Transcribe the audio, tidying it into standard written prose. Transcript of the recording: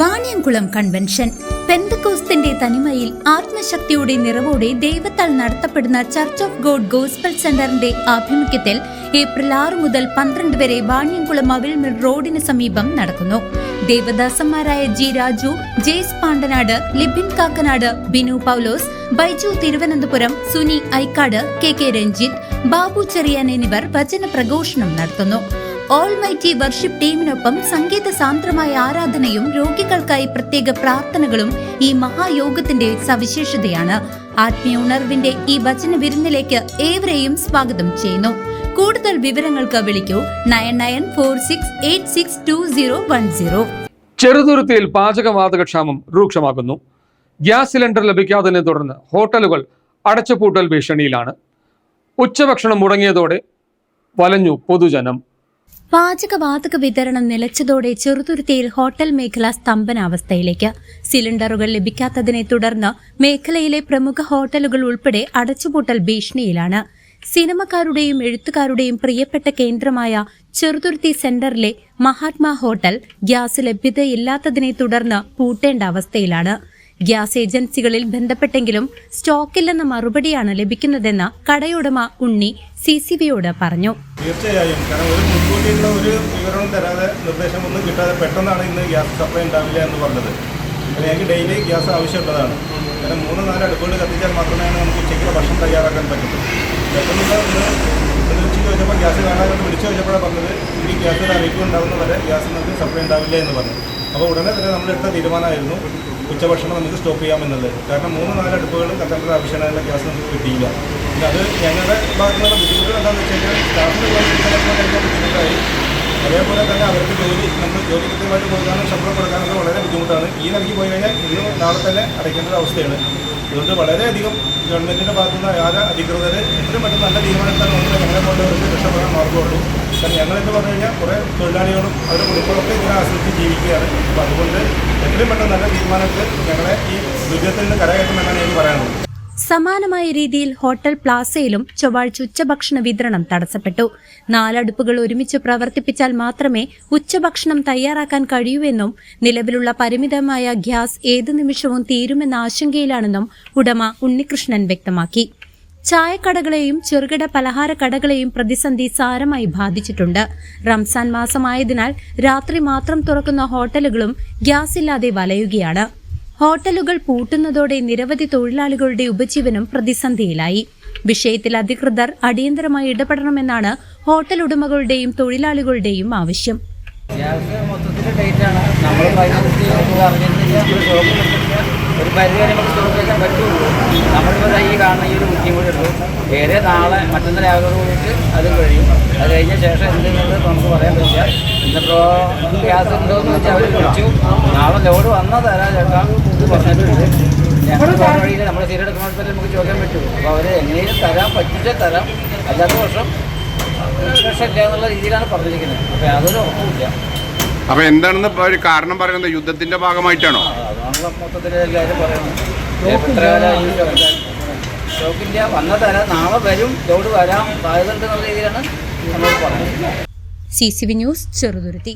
Vaniyamkulam convention പെന്തക്കോസ്തിന്റെ തനിമയിൽ ആത്മശക്തിയുടെ നിറവോടെ ദൈവത്താൽ നടത്തപ്പെടുന്ന church of God gospel സെന്ററിന്റെ ആഭിമുഖ്യത്തിൽ ഏപ്രിൽ 6 മുതൽ 12 വരെ വാണിയംകുളം അവിൽമിൽ റോഡിന് സമീപം നടക്കുന്നു. ദേവദാസന്മാരായ ജി രാജു, ജെയ്സ് പാണ്ടനാട്, ലിബിൻ കാക്കനാട്, ബിനു പൗലോസ്, ബൈജു തിരുവനന്തപുരം, സുനി ഐക്കാട്, കെ രഞ്ജിത്ത്, ബാബു ചെറിയാൻ എന്നിവർ വചന പ്രഘോഷണം നടത്തുന്നു. ഓൾമൈറ്റി വർഷിപ്പ് ടീമിനൊപ്പം സംഗീത സാന്ദ്രമായ ആരാധനയും രോഗികൾക്കായി പ്രത്യേക പ്രാർത്ഥനകളും ഈ മഹായോഗത്തിന്റെ സവിശേഷതയാണ്. ആത്മീയ ഉണർവിന്റെ ഈ വചന വിരുന്നിലേക്ക് ഏവരെയും സ്വാഗതം ചെയ്യുന്നു. കൂടുതൽ വിവരങ്ങൾക്ക് വിളിക്കൂ 9946862010. ചെറുതുരുത്തിയിൽ പാചകവാതകക്ഷാമം രൂക്ഷമാകുന്നു. ഗ്യാസ് സിലിണ്ടർ ലഭിക്കാത്തതിനെ തുടർന്ന് ഹോട്ടലുകൾ അടച്ചുപൂട്ടൽ ഭീഷണിയിലാണ്. ഉച്ചഭക്ഷണം മുടങ്ങിയതോടെ വലഞ്ഞു പൊതുജനം. പാചകവാതക വിതരണം നിലച്ചതോടെ ചെറുതുരുത്തിയിൽ ഹോട്ടൽ മേഖല സ്തംഭനാവസ്ഥയിലേക്ക്. സിലിണ്ടറുകൾ ലഭിക്കാത്തതിനെ തുടർന്ന് മേഖലയിലെ പ്രമുഖ ഹോട്ടലുകൾ ഉൾപ്പെടെ അടച്ചുപൂട്ടൽ ഭീഷണിയിലാണ്. സിനിമക്കാരുടെയും എഴുത്തുകാരുടെയും പ്രിയപ്പെട്ട കേന്ദ്രമായ ചെറുതുരുത്തി സെന്ററിലെ മഹാത്മാ ഹോട്ടൽ ഗ്യാസ് ലഭ്യതയില്ലാത്തതിനെ തുടർന്ന് പൂട്ടേണ്ട അവസ്ഥയിലാണ്. ഗ്യാസ് ഏജൻസികളിൽ ബന്ധപ്പെട്ടെങ്കിലും സ്റ്റോക്കില്ലെന്ന മറുപടിയാണ് ലഭിക്കുന്നതെന്ന് കടയുടമ ഉണ്ണി CCVയോട് പറഞ്ഞു. തീർച്ചയായും കാരണം ഒരു മുൻകൂട്ടിയുള്ള ഒരു വിവരവും തരാതെ നിർദ്ദേശമൊന്നും കിട്ടാതെ പെട്ടെന്നാണ് ഇന്ന് ഗ്യാസ് സപ്ലൈ ഉണ്ടാവില്ല എന്ന് പറഞ്ഞത്. ഞങ്ങൾക്ക് ഡെയിലി ഗ്യാസ് ആവശ്യമുള്ളതാണ്. കാരണം 3-4 അടുപ്പുകൾ കത്തിച്ചാൽ മാത്രമേ നമുക്ക് ഉച്ചയ്ക്കുള്ള ഭക്ഷണം തയ്യാറാക്കാൻ പറ്റുള്ളൂ. പെട്ടെന്നുള്ള ഇന്ന് ഉച്ചയ്ക്ക് ചോദിച്ചപ്പോൾ ഗ്യാസ് കാണാതെ വിളിച്ചു ചോദിച്ചപ്പോഴാണ് പറഞ്ഞത് ഈ ഗ്യാസിൽ അറിയിപ്പ് ഉണ്ടാകുന്ന വരെ ഗ്യാസ് നമുക്ക് സപ്ലൈ ഉണ്ടാവില്ല എന്ന് പറഞ്ഞു. അപ്പോൾ ഉടനെ തന്നെ നമ്മളെടുത്ത തീരുമാനമായിരുന്നു ഉച്ചഭക്ഷണം നമുക്ക് സ്റ്റോപ്പ് ചെയ്യാമെന്നുള്ളത്. കാരണം 3-4 അടുപ്പുകളും കത്തേണ്ട ആവശ്യമുള്ള ഗ്യാസ് നമുക്ക് കിട്ടിയില്ല. പിന്നെ അത് ഞങ്ങളുടെ ഭാഗത്തുനിന്നുള്ള ബുദ്ധിമുട്ടുകൾ എന്താണെന്ന് വെച്ച് കഴിഞ്ഞാൽ സ്റ്റാഫിൻ്റെ കഴിക്കാൻ ബുദ്ധിമുട്ടായി. അതേപോലെ തന്നെ അവർക്ക് നമ്മൾ ജോലി കൃത്യമായിട്ട് കൊടുക്കാനും ശമ്പളം കൊടുക്കാനൊക്കെ വളരെ ബുദ്ധിമുട്ടാണ്. ഈ നൽകി പോയി കഴിഞ്ഞാൽ ഇന്ന് നാളെ തന്നെ അടയ്ക്കേണ്ട ഒരു അവസ്ഥയാണ്. അതുകൊണ്ട് വളരെയധികം ഗവൺമെൻറ്റിൻ്റെ ഭാഗത്തുനിന്ന് അധികൃതർ എത്രയും പെട്ടെന്ന് നല്ല തീരുമാനമെടുത്താൽ നമുക്ക് ഞങ്ങളെ പോലുള്ളവർക്ക് രക്ഷപ്പെടാൻ മാർഗമുള്ളൂ. കാരണം ഞങ്ങളെന്ന് പറഞ്ഞു കഴിഞ്ഞാൽ കുറേ തൊഴിലാളികളും അവരുടെ കുടുംബങ്ങളൊക്കെ ഇതിനെ ആശ്രയിച്ച് ജീവിക്കുകയാണ്. അപ്പോൾ അതുകൊണ്ട് എത്രയും പെട്ടെന്ന് നല്ല തീരുമാനത്തിൽ ഞങ്ങളെ ഈ ദുരിതത്തിൽ നിന്ന് കരകയറ്റമെന്നാണ് എനിക്ക് പറയാനുള്ളത്. സമാനമായ രീതിയിൽ ഹോട്ടൽ പ്ലാസയിലും ചൊവ്വാഴ്ച ഉച്ചഭക്ഷണ വിതരണം തടസ്സപ്പെട്ടു. 4 അടുപ്പുകൾ ഒരുമിച്ച് പ്രവർത്തിപ്പിച്ചാൽ മാത്രമേ ഉച്ചഭക്ഷണം തയ്യാറാക്കാൻ കഴിയൂവെന്നും നിലവിലുള്ള പരിമിതമായ ഗ്യാസ് ഏതു നിമിഷവും തീരുമെന്ന ആശങ്കയിലാണെന്നും ഉടമ ഉണ്ണികൃഷ്ണൻ വ്യക്തമാക്കി. ചായക്കടകളെയും ചെറുകിട പലഹാര കടകളെയും പ്രതിസന്ധി സാരമായി ബാധിച്ചിട്ടുണ്ട്. റംസാൻ മാസമായതിനാൽ രാത്രി മാത്രം തുറക്കുന്ന ഹോട്ടലുകളും ഗ്യാസ് ഇല്ലാതെ വലയുകയാണ്. ഹോട്ടലുകൾ പൂട്ടുന്നതോടെ നിരവധി തൊഴിലാളികളുടെ ഉപജീവനം പ്രതിസന്ധിയിലായി. വിഷയത്തിൽ അധികൃതർ അടിയന്തരമായി ഇടപെടണമെന്നാണ് ഹോട്ടൽ ഉടമകളുടെയും തൊഴിലാളികളുടെയും ആവശ്യം. ഗ്യാസ് മൊത്തത്തിൽ ടൈറ്റാണ്. നമ്മൾ ഒരു പരിധി വരെ നമുക്ക് സ്റ്റോക്ക് വയ്ക്കാൻ പറ്റുള്ളൂ. നമ്മളിപ്പോൾ ഈ കാണുന്ന ഈ ഒരു ബുക്കിംഗ് കൂടി ഉള്ളൂ. വേറെ നാളെ മറ്റന്നാൾ രാവിലെ കൂടിയിട്ട് അതും കഴിയും. അത് കഴിഞ്ഞ ശേഷം എന്തെങ്കിലും നമുക്ക് പറയാൻ പറ്റില്ല. ഇന്നിപ്പോൾ ഗ്യാസ് ഉണ്ടോയെന്ന് വെച്ചാൽ അവർ വിളിച്ചു. നാളെ ലോഡ് വന്നാൽ തരാം ചേട്ടാ ഇത് പറഞ്ഞിട്ടുണ്ട്. ഞങ്ങൾ വഴിയിൽ നമ്മൾ സ്ഥിരമെടുക്കുമ്പോൾ നമുക്ക് ചോദിക്കാൻ പറ്റുള്ളൂ. അപ്പോൾ അവർ എങ്ങനെയും തരാൻ പറ്റിച്ചാൽ തരാം, അല്ലാത്ത വർഷം രക്ഷയില്ല എന്നുള്ള രീതിയിലാണ് പറഞ്ഞിരിക്കുന്നത്. അപ്പോൾ യാതൊരു ഉറപ്പുമില്ല. അപ്പോൾ എന്താണെന്ന് ഒരു കാരണം പറയുന്നത് യുദ്ധത്തിന്റെ ഭാഗമായിട്ടാണോ? അതാണ് മൊത്തത്തിൽ എല്ലാവരും പറയുന്നത്. സ്റ്റോക്കില്ല, വന്നാൽ തരാം, നാളെ വരും, ലോഡ് വരാം, സാധ്യത ഉണ്ടെന്നുള്ള രീതിയിലാണ് നമ്മൾ പറയുന്നത്. CCV news Cheruthuruthy.